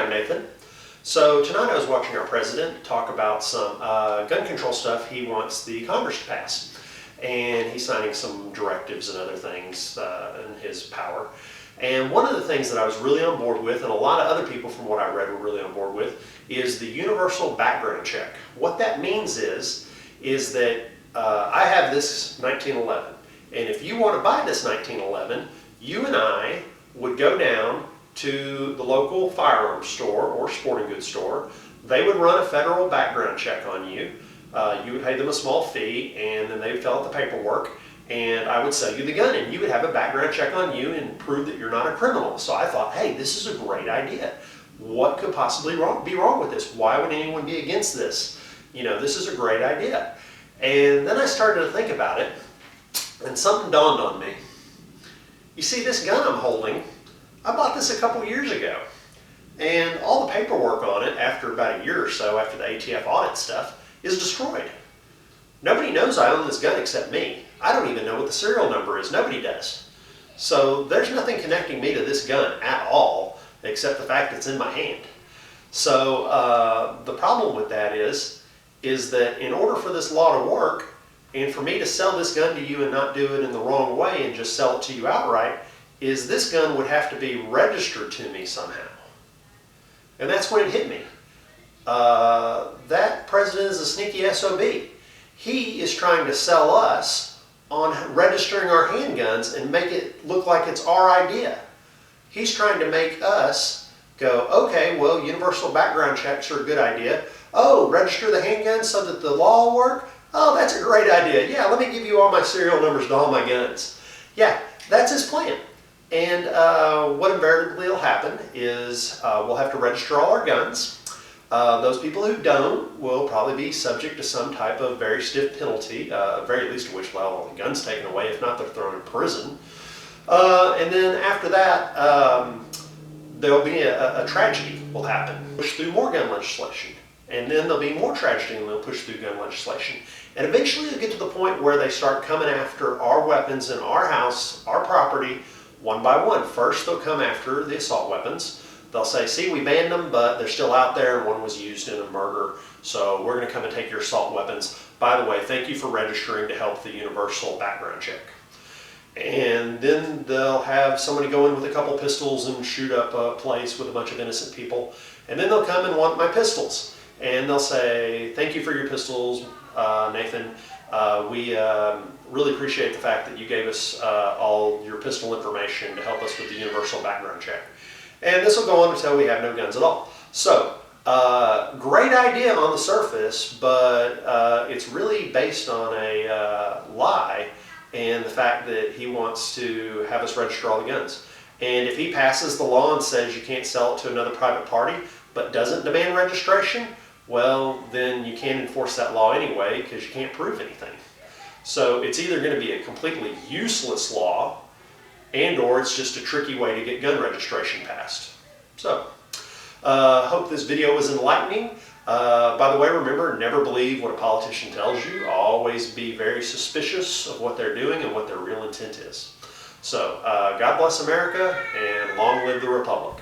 I'm Nathan. So tonight I was watching our president talk about some gun control stuff he wants the Congress to pass. And he's signing some directives and other things in his power. And one of the things that I was really on board with, and a lot of other people from what I read were really on board with, is the universal background check. What that means is that I have this 1911, and if you want to buy this 1911, you and I would go down to the local firearms store or sporting goods store. They would run a federal background check on you. You would pay them a small fee, and then they would fill out the paperwork, and I would sell you the gun, and you would have a background check on you and prove that you're not a criminal. So I thought, hey, this is a great idea. What could possibly be wrong with this? Why would anyone be against this? You know, this is a great idea. And then I started to think about it, and something dawned on me. You see, this gun I'm holding, I bought this a couple years ago, and all the paperwork on it after about a year or so after the ATF audit stuff is destroyed. Nobody knows I own this gun except me. I don't even know what the serial number is. Nobody does. So there's nothing connecting me to this gun at all except the fact it's in my hand. So the problem with that is that in order for this law to work and for me to sell this gun to you and not do it in the wrong way and just sell it to you outright, is this gun would have to be registered to me somehow. And that's when it hit me. That president is a sneaky SOB. He is trying to sell us on registering our handguns and make it look like it's our idea. He's trying to make us go, okay, well, universal background checks are a good idea. Oh, register the handguns so that the law will work? Oh, that's a great idea. Yeah, let me give you all my serial numbers to all my guns. Yeah, that's his plan. And what invariably will happen is we'll have to register all our guns. Those people who don't will probably be subject to some type of very stiff penalty, very least of which, well, all the guns taken away. If not, they're thrown in prison. And then after that, there'll be a tragedy will happen. Push through more gun legislation. And then there'll be more tragedy and they'll push through gun legislation. And eventually they'll get to the point where they start coming after our weapons in our house, our property, one by one. First, they'll come after the assault weapons. They'll say, see, we banned them, but they're still out there and one was used in a murder, so we're going to come and take your assault weapons. By the way, thank you for registering to help the universal background check. And then they'll have somebody go in with a couple pistols and shoot up a place with a bunch of innocent people. And then they'll come and want my pistols. And they'll say, thank you for your pistols, Nathan. We really appreciate the fact that you gave us all your pistol information to help us with the universal background check. And this will go on until we have no guns at all. So, great idea on the surface, but it's really based on a lie and the fact that he wants to have us register all the guns. And if he passes the law and says you can't sell it to another private party, but doesn't demand registration, well, then you can't enforce that law anyway because you can't prove anything. So it's either going to be a completely useless law and or it's just a tricky way to get gun registration passed. So, hope this video was enlightening. By the way, remember, never believe what a politician tells you. Always be very suspicious of what they're doing and what their real intent is. So, God bless America and long live the Republic.